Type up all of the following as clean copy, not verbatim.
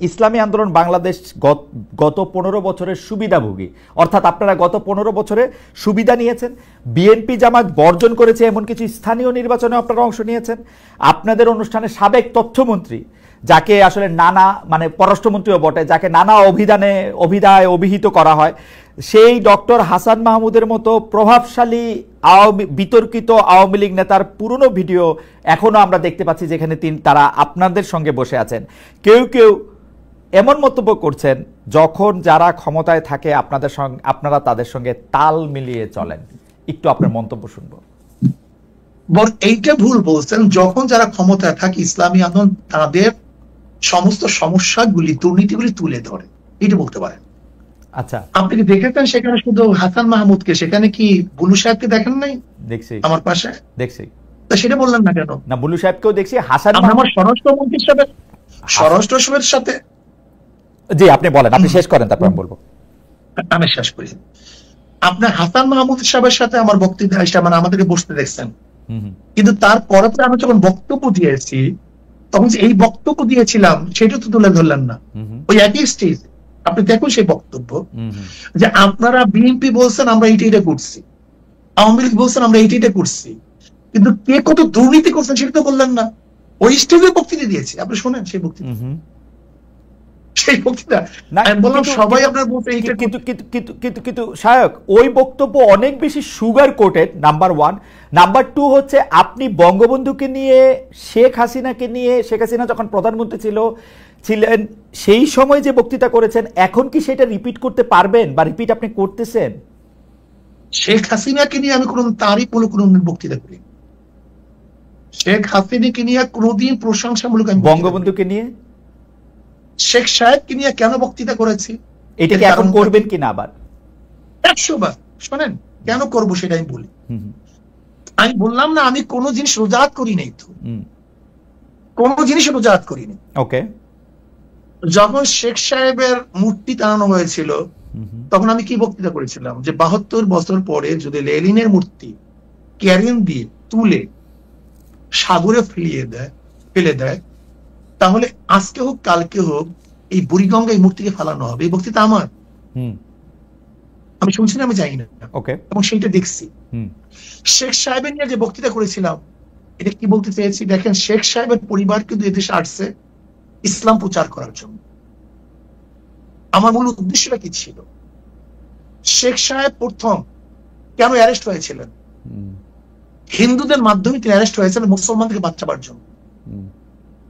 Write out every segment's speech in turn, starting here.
ইসলামী আন্দোলন বাংলাদেশ গত 15 বছরের সুবিধাভোগী, অর্থাৎ আপনারা গত 15 বছরে সুবিধা নিয়েছেন। বিএনপি জামাত বর্জন করেছে এমন কিছু স্থানীয় নির্বাচনে আপনারা অংশ নিয়েছেন। আপনাদের অনুষ্ঠানে সাবেক তথ্যমন্ত্রী, যাকে আসলে নানা মানে পররাষ্ট্রমন্ত্রীও বটে, যাকে নানা অভিধায় অভিহিত করা হয়, সেই ডক্টর হাসান মাহমুদের মতো প্রভাবশালী বিতর্কিত আওয়ামী লীগ নেতার পুরনো ভিডিও এখনো আমরা দেখতে পাচ্ছি, যেখানে তারা আপনাদের সঙ্গে বসে আছেন। কেউ কেউ এমন মন্তব্য করছেন, যখন যারা ক্ষমতায় থাকে আপনারা তাদের সঙ্গে তাল মিলিয়ে চলেন। একটু আপনার মন্তব্য শুনবো। এইটা ভুল বলছেন। যখন যারা ক্ষমতায় থাকে ইসলামী আন্দোলন তাদের সমস্ত সমস্যাগুলি, দুর্নীতিগুলি তুলে ধরে, এটা বলতে পারেন। আচ্ছা, আপনি কি দেখেছেন সেখানে শুধু হাসান মাহমুদকে? সেখানে কি বুলু সাহেবকে দেখেন নাই? দেখছি, আমার পাশে দেখছি। তা সেটা বললেন না কেন? না, বুলু সাহেবকেও দেখছি। হাসান আমার স্বরাষ্ট্রমন্ত্রীর সাথে জি, আপনি বলেন, আপনি শেষ করেন, তারপর আমি বলবো। আমি শেষ করি। আপনার হাসান মাহমুদ সাহেবের সাথে আমার বক্তব্য মানে আমাদেরকে বসতে দেখছেন, কিন্তু তারপরে আমি যখন বক্তব্য দিয়েছি তখন এই বক্তব্য দিয়েছিলাম সেটা তো তুলে ধরলেন না। ওই একই স্টেজ আপনি দেখুন সেই বক্তব্য, যে আপনারা বিএনপি বলছেন আমরা এইটা করছি, আওয়ামী লীগ বলছেন আমরা এইটা করছি, কিন্তু কে কত দুর্নীতি করছেন সেটা তো বললেন না। ওই স্টেজে বক্তৃতা দিয়েছি, আপনি শোনেন সেই বক্তৃতা। কিন্তু শায়ক, ওই বক্তব্য অনেক বেশি সুগার কোটেড, নাম্বার 1। নাম্বার 2 হচ্ছে আপনি বঙ্গবন্ধুকে নিয়ে, শেখ হাসিনা যখন প্রধানমন্ত্রী ছিলেন সেই সময় যে বক্তৃতা করেছেন, এখন কি সেটা রিপিট করতে পারবেন বা রিপিট আপনি করতেছেন? শেখ হাসিনাকে নিয়ে আমি কোন তারিফ কোনো বক্তৃতা করি? শেখ হাসিনাকে নিয়ে কোনদিন প্রশংসামূলক? বঙ্গবন্ধুকে নিয়ে, শেখ সাহেবকে নিয়ে কেন বক্তৃতা করেছি? এটাকে এখন করবেন কিনা আবার? 100 বার। শোনেন কেন করবো সেটা আমি বলি। আমি বললাম না আমি কোনো জিনিস রোজাত করি নাই, তো কোনো জিনিস রোজাত করিনি। ওকে। যখন শেখ সাহেবের মূর্তি টানানো হয়েছিল তখন আমি কি বক্তৃতা করেছিলাম, যে 72 বছর পরে যদি লেনিনের মূর্তি ক্যারিন দিয়ে তুলে সাগরে ফেলে দেয় তাহলে আজকে হোক কালকে হোক এই বুড়িগঙ্গা এই মূর্তিকে ফেলানো হবে। এই বক্তৃতা আমার, আমি শুনছি না, আমি যাই না, এবং সেইটা দেখছি। শেখ সাহেবের নিয়ে যে বক্তৃতা করেছিলাম, এটা কি বলতে চেয়েছি দেখেন, শেখ সাহেবের পরিবার কিন্তু এদেশে আসছে ইসলাম প্রচার করার জন্য। আমার মূল উদ্দেশ্যটা কি ছিল? শেখ সাহেব প্রথম কেন অ্যারেস্ট হয়েছিলেন? হিন্দুদের মাধ্যমে তিনি অ্যারেস্ট হয়েছিলেন মুসলমানদেরকে বাঁচাবার জন্য।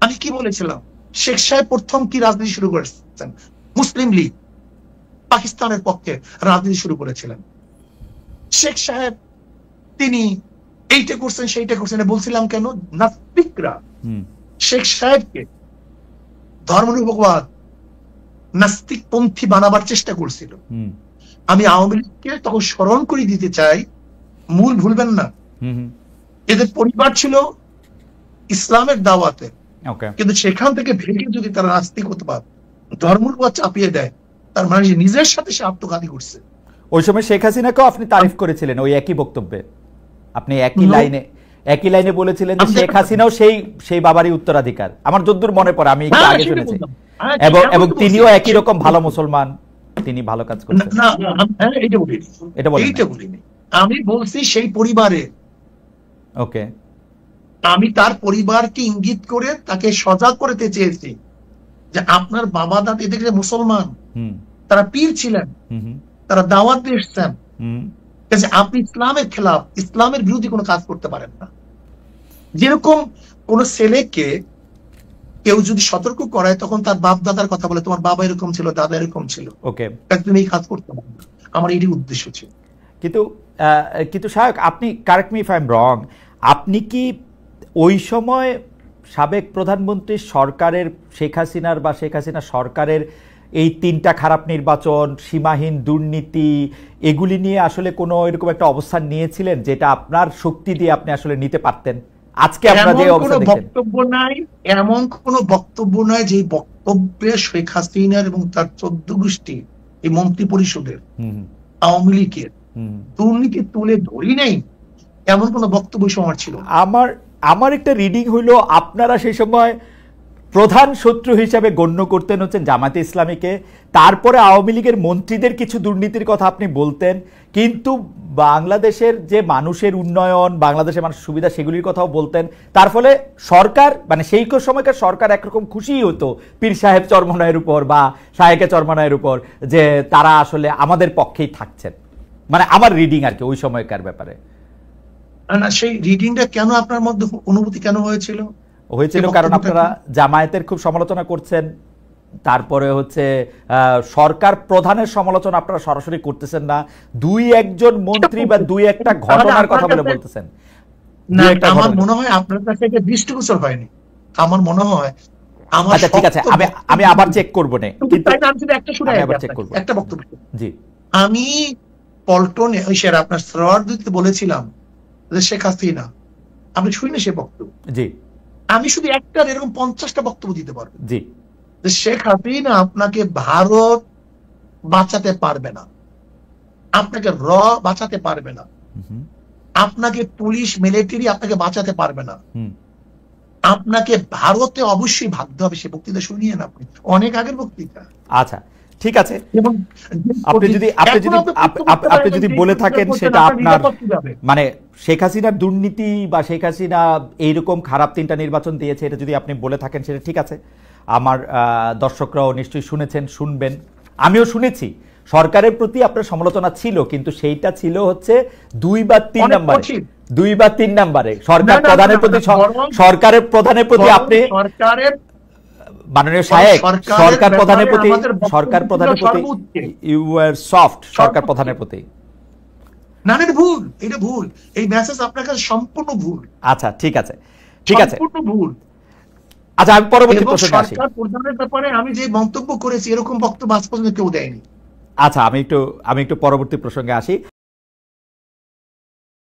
আমি কি বলেছিলাম? শেখ সাহেব প্রথম কি রাজনীতি শুরু করেছেন? মুসলিম লীগ, পাকিস্তানের পক্ষে রাজনীতি শুরু করেছিলেন। শেখ সাহেব তিনি এইটা করছেন সেইটা করছেন বলছিলাম কেন? নাস্তিকরা শেখ সাহেবকে ধর্মনিরপেক্ষবাদ নাস্তিক পন্থী বানাবার চেষ্টা করছিল। আমি আওয়ামী লীগকে তখন স্মরণ করে দিতে চাই, মূল ভুলবেন না, এদের পরিবার ছিল ইসলামের দাওয়াতে, কিন্তু সেখান থেকে ভেঙে যদি তারা নাস্তিকতাবাদ ধর্মনিরপেক্ষতা চাপিয়ে দেয়, তার মানে নিজের সাথে সে আত্মঘাতী করছে। ওই সময় শেখ হাসিনাকেও আপনি তারিফ করেছিলেন ওই একই বক্তব্যে। আপনি একই লাইনে বলেছিলেন যে শেখ হাসিনাও সেই বাবারই উত্তরাধিকার। আমার যদ্দূর মনে পড়ে, আমি একটু আগে শুনেছি, এবং তিনিও একই রকম ভালো মুসলমান, তিনি ভালো কাজ করছেন। এটা বলিনি, আমি বলছি সেই পরিবারে। ওকে, আমি তার পরিবারকে ইঙ্গিত করে তাকে সজাগ করতে চেয়েছি যে আপনার বাবা দাদি দেখলে মুসলমান, তারা পীর ছিলেন, তারা দাওয়াত দিয়ে এসছেন, আপনি ইসলামের খেলাফ, ইসলামের বিরোধী কোনো কাজ করতে পারেন না। যেরকম কোন ছেলেকে কেউ যদি সতর্ক করায় তখন তার বাপ দাদার কথা বলে, তোমার বাবা এরকম ছিল, দাদা এরকম ছিল, তুমি এই কাজ করতে পারো না। আমার এটি উদ্দেশ্য ছিল। কিন্তু শায়ক, আপনি correct me if I am রং, আপনি কি ওই সময় সাবেক প্রধানমন্ত্রী সরকারের শেখ হাসিনা সরকারের এই 3টা খারাপ নির্বাচন, সীমাহীন দুর্নীতি, এগুলি নিয়ে আসলে কোনো এরকম একটা অবস্থান নিয়েছিলেন যেটা আপনার শক্তি দিয়ে আপনি আসলে নিতে পারতেন? আজকে আপনারা যে অবস্থা দেখেন, বক্তব্য নাই, এমন কোন বক্তব্য নাই যে বক্তব্যে শেখ হাসিনার এবং তার 14 গোষ্ঠী এই মন্ত্রী পরিষদের আওয়ামী লীগের দুর্নীতি তুলে ধরি নাই, এমন কোন বক্তব্য আমার ছিল। আমার একটা রিডিং হইলো আপনারা সেই সময় প্রধান শত্রু হিসেবে গণ্য করতেন হচ্ছেন জামায়াতে ইসলামীকে, তারপরে আওয়ামী লীগের মন্ত্রীদের কিছু দুর্নীতির কথা আপনি বলতেন, কিন্তু বাংলাদেশের যে মানুষের উন্নয়ন, বাংলাদেশের মানুষের সুবিধা, সেগুলির কথাও বলতেন। তার ফলে সরকার, মানে সেই সময়কার সরকার একরকম খুশি হতো পীর সাহেব চরমনায়ের উপর বা শায়েকে চরমনায়ের উপর, যে তারা আসলে আমাদের পক্ষেই থাকছেন। মানে আমার রিডিং আর কি ওই সময়কার ব্যাপারে। না, সেই রিডিংটা কেন আপনার মধ্যে অনুভূতি কেন হয়েছিল? কারণ আপনারা জামায়াতের খুব সমালোচনা করছেন, তারপরে হচ্ছে সরকার প্রধানের সমালোচনা আপনারা সরাসরি করতেছেন না, দুই একজন মন্ত্রী বা দুই একটা ঘটনার কথা বলে বলতেছেন। আমার মনে হয় আপনার কাছে এটা দৃষ্টিগোচর হয়নি। আমার মনে হয় আচ্ছা ঠিক আছে, আমি আবার চেক করবো না, কিন্তু একটা বক্তব্য। জি, আমি পল্টনে আপনার সরোয়ারদীতে বলেছিলাম যে শেখ হাসিনা, আপনি শুনে সে বক্তব্য। জি, আমি শুধু একটা এরকম 50টা বক্তব্য দিতে পারবো। জি, যে শেখ হাসিনা আপনাকে ভারত বাঁচাতে পারবে না, আপনাকে বাঁচাতে পারবে না, আপনাকে পুলিশ মিলিটারি আপনাকে বাঁচাতে পারবে না, আপনাকে ভারতে অবশ্যই ভাবতে হবে। সে বক্তৃতা শুনিয়েন আপনি, অনেক আগের বক্তৃতা। আচ্ছা ঠিক আছে, আপনি যদি বলে থাকেন সেটা আপনার, মানে শেখ হাসিনার দুর্নীতি বা শেখ হাসিনা এইরকম খারাপ 3টা নির্বাচন দিয়েছে, এটা যদি আপনি বলে থাকেন সেটা ঠিক আছে। আমার দর্শকরাও নিশ্চয়ই শুনেছেন, শুনবেন, আমিও শুনেছি সরকারের প্রতি আপনার সমালোচনা ছিল, কিন্তু সেইটা ছিল হচ্ছে 2 বা 3 নাম্বারে সরকারের প্রধানের প্রতি আপনি মাননীয় সাহেব সরকার প্রধানের প্রতি ইউ ওয়্যার সফট সরকার প্রধানের প্রতি। না, এটা ভুল, এটা ভুল, এই মেসেজ আপনার কাছে সম্পূর্ণ ভুল। আচ্ছা ঠিক আছে, সম্পূর্ণ ভুল। আচ্ছা আমি পরবর্তী প্রশ্নে আসি। সরকার প্রধানের ব্যাপারে আমি যে মন্তব্য করেছি এরকম বক্তব্য আজ পর্যন্ত কেউ দেয়নি। আচ্ছা আমি একটু পরবর্তী প্রসঙ্গে আসি।